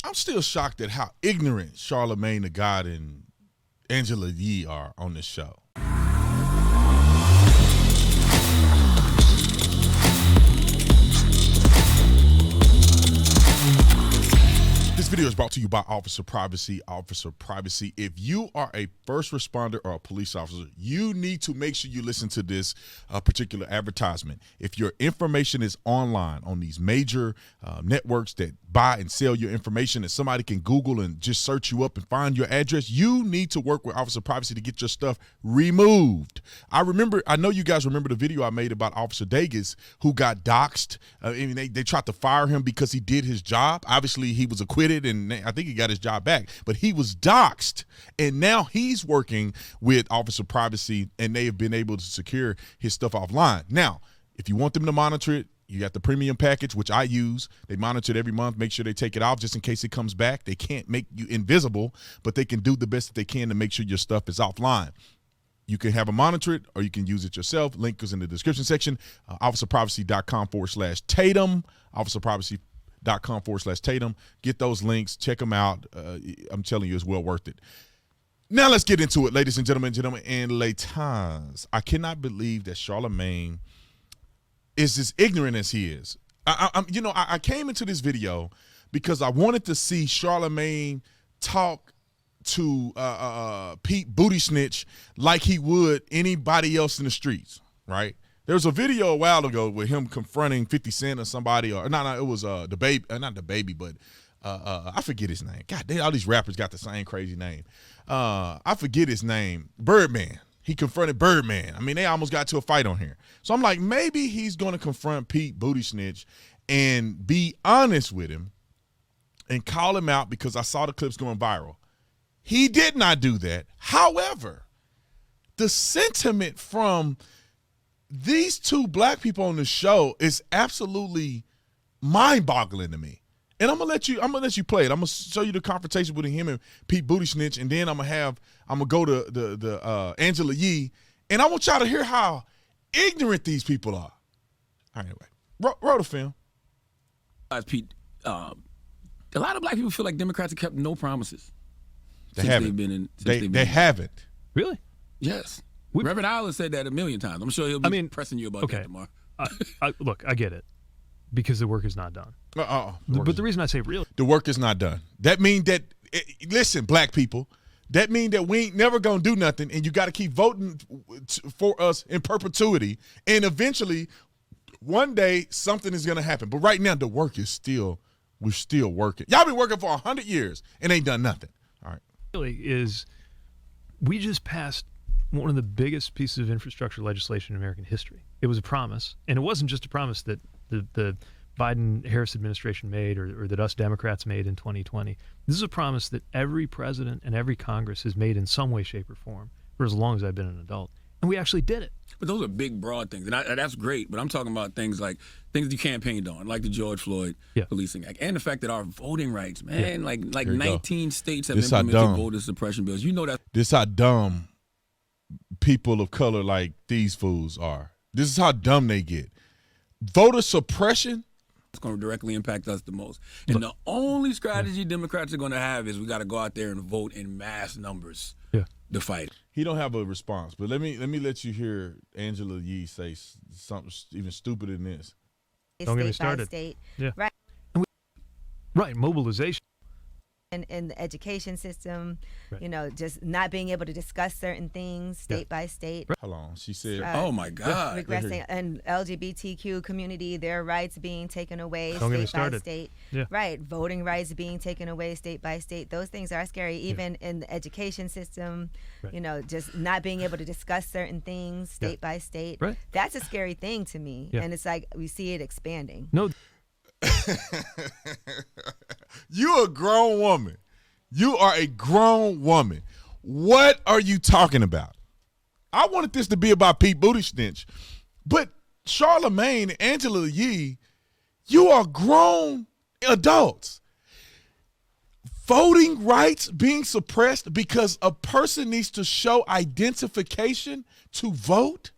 I'm still shocked at how ignorant Charlamagne the God and Angela Yee are on this show. This video is brought to you by Officer Privacy. Officer Privacy. If you are a first responder or a police officer, you need to make sure you listen to this particular advertisement. If your information is online on these major networks that buy and sell your information, and somebody can Google and just search you up and find your address, you need to work with Officer Privacy to get your stuff removed. I know you guys remember the video I made about Officer Dagas, who got doxxed. They tried to fire him because he did his job. Obviously, he was acquitted, and I think he got his job back, but he was doxxed, and now he's working with Officer Privacy, and they have been able to secure his stuff offline. Now, if you want them to monitor it, you got the premium package, which I use. They monitor it every month, make sure they take it off just in case it comes back. They can't make you invisible, but they can do the best that they can to make sure your stuff is offline. You can have them monitor it, or you can use it yourself. Link is in the description section. officerprivacy.com/Tatum. officerprivacy.com/Tatum. Get those links. Check them out. I'm telling you, it's well worth it. Now let's get into it, ladies and gentlemen, and ladies. I cannot believe that Charlamagne is as ignorant as he is. I came into this video because I wanted to see Charlamagne talk to Pete Buttigieg like he would anybody else in the streets, right? There was a video a while ago with him confronting 50 Cent or somebody, or no, it was the baby, not the baby, but I forget his name. God, all these rappers got the same crazy name. I forget his name. Birdman. He confronted Birdman. I mean, they almost got to a fight on here. So I'm like, maybe he's going to confront Pete Buttigieg and be honest with him and call him out, because I saw the clips going viral. He did not do that. However, the sentiment from these two black people on the show is absolutely mind-boggling to me. And I'm gonna let you play it. I'm gonna show you the confrontation with him and Pete Buttigieg, and then I'm gonna go to the Angela Yee, and I want y'all to hear how ignorant these people are. Anyway, roll the film. Pete, a lot of black people feel like Democrats have kept no promises. They haven't. They haven't. Really? Yes. Reverend Isler said that a million times. I'm sure he'll be pressing you about that tomorrow. Look, I get it, because the work is not done. But the reason I say really, the work is not done. That means that, listen, black people, that means that we ain't never going to do nothing, and you got to keep voting for us in perpetuity, and eventually, one day, something is going to happen. But right now, the work is we're still working. Y'all been working for 100 years and ain't done nothing. All right. Really is, we just passed one of the biggest pieces of infrastructure legislation in American history. It was a promise, and it wasn't just a promise that the Biden-Harris administration made or that us Democrats made in 2020. This is a promise that every president and every Congress has made in some way, shape, or form for as long as I've been an adult. And we actually did it. But those are big, broad things, and that's great. But I'm talking about things you campaigned on, like the George Floyd Policing Act, and the fact that our voting rights, man, like 19 states have implemented voter suppression bills. You know that. This how dumb people of color like these fools are. This is how dumb they get. Voter suppression. It's going to directly impact us the most. And the only strategy Democrats are going to have is we got to go out there and vote in mass numbers to fight. He don't have a response, but let me let you hear Angela Yee say something even stupider than this. Don't get me started. State, yeah. Right, mobilization. In the education system, just not being able to discuss certain things state by state. Hold on, she said, oh my God. Regressing, and LGBTQ community, their rights being taken away Don't state by state. Yeah. Right, voting rights being taken away state by state. Those things are scary, even in the education system, just not being able to discuss certain things state by state. Right. That's a scary thing to me, and it's like we see it expanding. No. You a grown woman. You are a grown woman. What are you talking about? I wanted this to be about Pete Buttigieg, but Charlamagne and Angela Yee, you are grown adults. Voting rights being suppressed because a person needs to show identification to vote?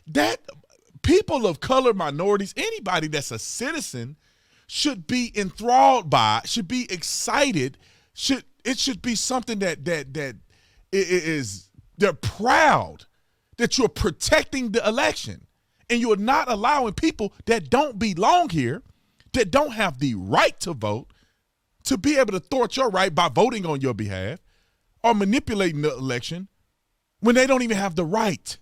That people of color, minorities, anybody that's a citizen should be enthralled by, should be excited, it should be something that is they're proud that you're protecting the election and you're not allowing people that don't belong here, that don't have the right to vote, to be able to thwart your right by voting on your behalf or manipulating the election when they don't even have the right.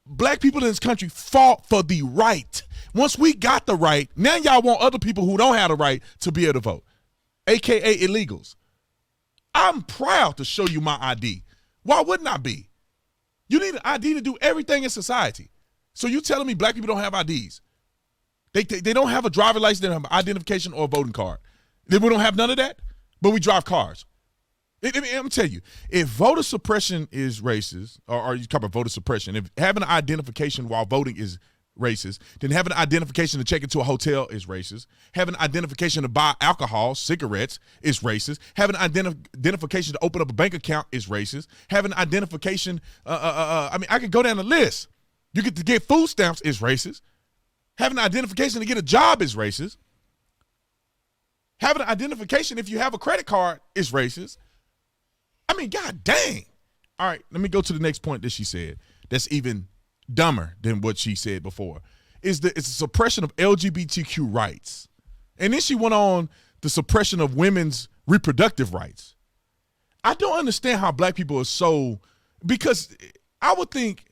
Black people in this country fought for the right. Once we got the right, now y'all want other people who don't have the right to be able to vote, AKA illegals. I'm proud to show you my ID. Why wouldn't I be? You need an ID to do everything in society. So you telling me black people don't have IDs? They don't have a driver license, they don't have an identification or a voting card. Then we don't have none of that, but we drive cars. I'm going to tell you, if voter suppression is racist, or you talk about voter suppression, if having an identification while voting is racist, then having an identification to check into a hotel is racist. Having an identification to buy alcohol, cigarettes is racist. Having an identification to open up a bank account is racist. Having an identification, I could go down the list. You get to get food stamps is racist. Having an identification to get a job is racist. Having an identification if you have a credit card is racist. I mean, God dang. All right, let me go to the next point that she said that's even dumber than what she said before. It's the suppression of LGBTQ rights. And then she went on the suppression of women's reproductive rights. I don't understand how black people are so, because I would think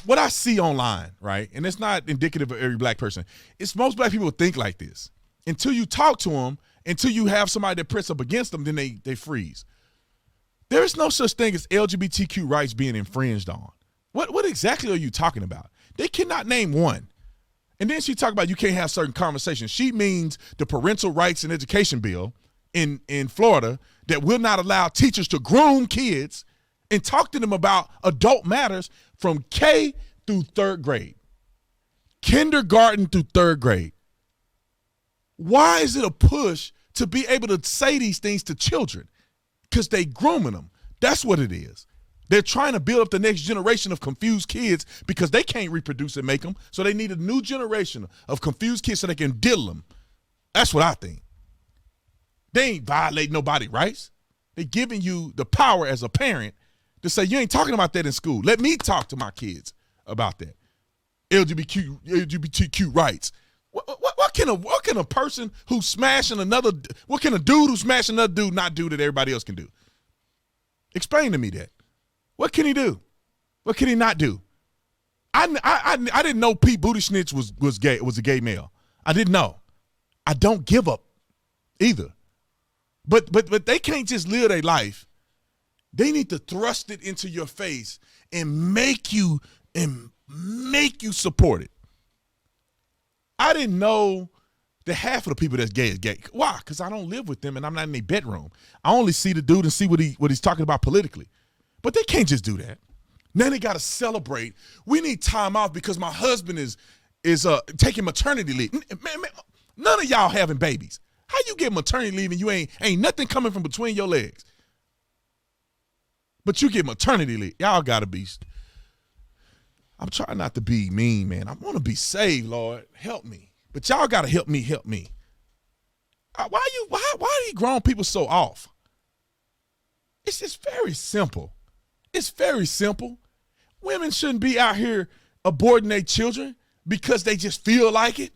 what I see online, right, and it's not indicative of every black person, it's most black people think like this. Until you talk to them, until you have somebody that press up against them, then they freeze. There is no such thing as LGBTQ rights being infringed on. What exactly are you talking about? They cannot name one. And then she talked about you can't have certain conversations. She means the parental rights and education bill in Florida that will not allow teachers to groom kids and talk to them about adult matters from K through third grade, kindergarten through third grade. Why is it a push to be able to say these things to children? Because they grooming them. That's what it is. They're trying to build up the next generation of confused kids because they can't reproduce and make them. So they need a new generation of confused kids so they can diddle them. That's what I think. They ain't violating nobody's rights. They're giving you the power as a parent to say, you ain't talking about that in school. Let me talk to my kids about that. LGBTQ rights. What can a person who's smashing another, what can a dude who's smashing another dude not do that everybody else can do? Explain to me that. What can he do? What can he not do? I didn't know Pete Buttigieg was gay, was a gay male. I didn't know. I don't give up either. But they can't just live their life. They need to thrust it into your face and make you support it. I didn't know that half of the people that's gay is gay. Why? Because I don't live with them and I'm not in their bedroom. I only see the dude and see what he's talking about politically. But they can't just do that. Now they got to celebrate. We need time off because my husband is taking maternity leave. Man, none of y'all having babies. How you get maternity leave and you ain't nothing coming from between your legs? But you get maternity leave. Y'all got to be. I'm trying not to be mean, man. I want to be saved, Lord. Help me. But y'all got to help me. Why are these grown people so off? It's just very simple. It's very simple. Women shouldn't be out here aborting their children because they just feel like it.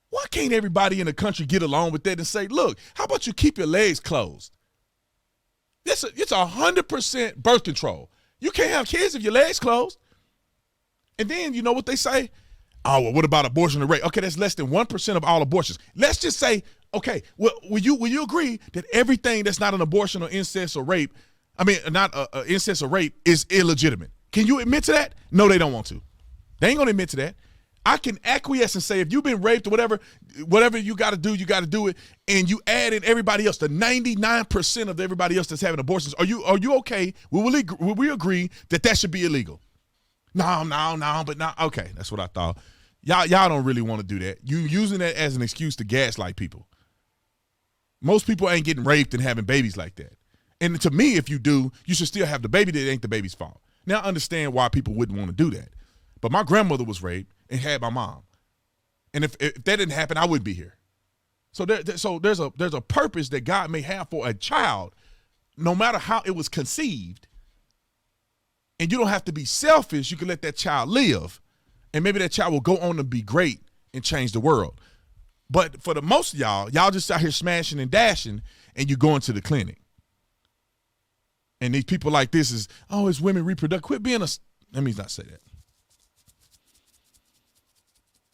Why can't everybody in the country get along with that and say, look, how about you keep your legs closed? It's 100% birth control. You can't have kids if your legs closed. And then you know what they say? Oh, well, what about abortion rate? Okay, that's less than 1% of all abortions. Let's just say, okay, well, will you agree that everything that's not an abortion or incest or rape, incest or rape is illegitimate? Can you admit to that? No, they don't want to. They ain't gonna admit to that. I can acquiesce and say if you've been raped or whatever you got to do it, and you add in everybody else, the 99% of everybody else that's having abortions. Are you okay? Will we agree that should be illegal? No, but not okay. That's what I thought. Y'all don't really want to do that. You using that as an excuse to gaslight people. Most people ain't getting raped and having babies like that. And to me, if you do, you should still have the baby. That ain't the baby's fault. Now I understand why people wouldn't want to do that. But my grandmother was raped and had my mom. And if that didn't happen, I wouldn't be here. So there's a purpose that God may have for a child, no matter how it was conceived. And you don't have to be selfish. You can let that child live. And maybe that child will go on to be great and change the world. But for the most of y'all just out here smashing and dashing, and you going to the clinic. And these people like this is, oh, it's women reproductive. Quit being let me not say that.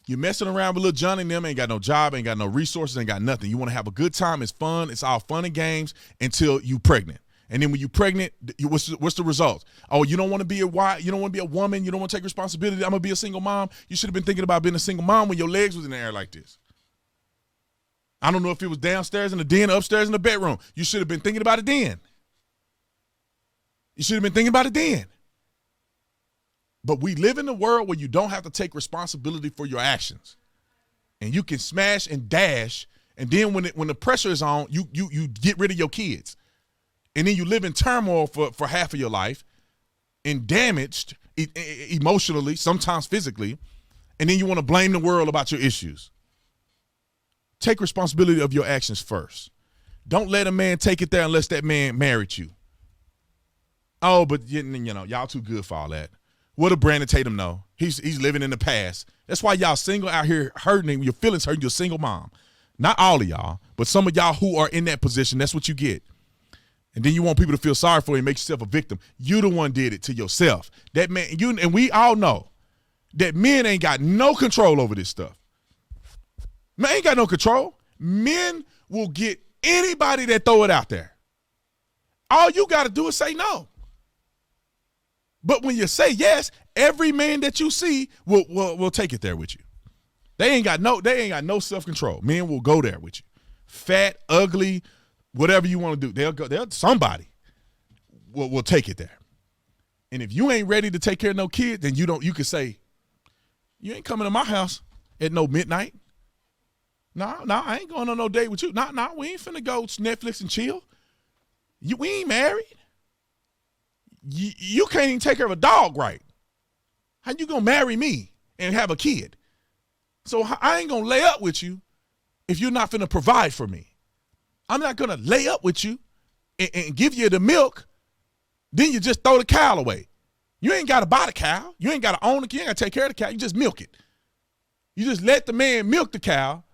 You're messing around with little Johnny and them, ain't got no job, ain't got no resources, ain't got nothing. You want to have a good time. It's fun. It's all fun and games until you pregnant. And then when you're pregnant, what's the result? Oh, you don't want to be a wife. You don't want to be a woman. You don't want to take responsibility. I'm going to be a single mom. You should have been thinking about being a single mom when your legs was in the air like this. I don't know if it was downstairs in the den, upstairs in the bedroom. You should have been thinking about it then. You should have been thinking about it then. But we live in a world where you don't have to take responsibility for your actions. And you can smash and dash, and then when the pressure is on, you get rid of your kids. And then you live in turmoil for half of your life and damaged emotionally, sometimes physically, and then you want to blame the world about your issues. Take responsibility of your actions first. Don't let a man take it there unless that man married you. Oh, but you know, y'all too good for all that. What did Brandon Tatum know? He's living in the past. That's why y'all single out here hurting, your feelings hurting your single mom. Not all of y'all, but some of y'all who are in that position, that's what you get. And then you want people to feel sorry for you and make yourself a victim. You the one did it to yourself. That man, and we all know that men ain't got no control over this stuff. Men ain't got no control. Men will get anybody that throw it out there. All you got to do is say no. But when you say yes, every man that you see will take it there with you. They ain't got no self-control. Men will go there with you. Fat, ugly, whatever you want to do. Somebody will take it there. And if you ain't ready to take care of no kid, then you can say, you ain't coming to my house at no midnight. No, I ain't going on no date with you. No, we ain't finna go Netflix and chill. We ain't married. You can't even take care of a dog right. How you gonna marry me and have a kid? So I ain't gonna lay up with you if you're not finna provide for me. I'm not gonna lay up with you and give you the milk. Then you just throw the cow away. You ain't gotta buy the cow. You ain't gotta own the cow. You ain't gotta take care of the cow. You just milk it. You just let the man milk the cow.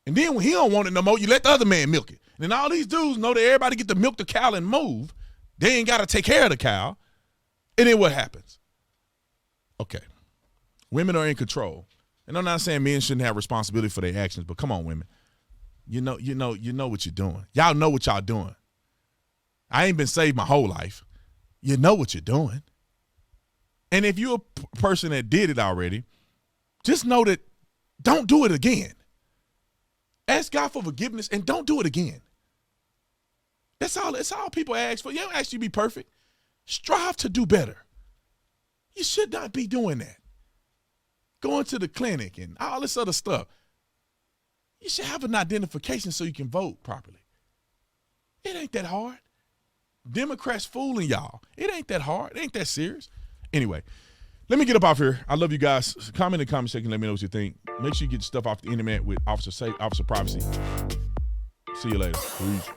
And then when he don't want it no more, you let the other man milk it. And then all these dudes know that everybody get to milk the cow and move. They ain't got to take care of the cow. And then what happens? Okay. Women are in control. And I'm not saying men shouldn't have responsibility for their actions, but come on, women. You know what you're doing. Y'all know what y'all doing. I ain't been saved my whole life. You know what you're doing. And if you're a person that did it already, just know that don't do it again. Ask God for forgiveness and don't do it again. That's all people ask for. You don't ask you to be perfect. Strive to do better. You should not be doing that. Going to the clinic and all this other stuff. You should have an identification so you can vote properly. It ain't that hard. Democrats fooling y'all. It ain't that hard. It ain't that serious. Anyway, let me get up off here. I love you guys. Comment in the comment section. Let me know what you think. Make sure you get stuff off the internet with officer privacy. See you later. Peace.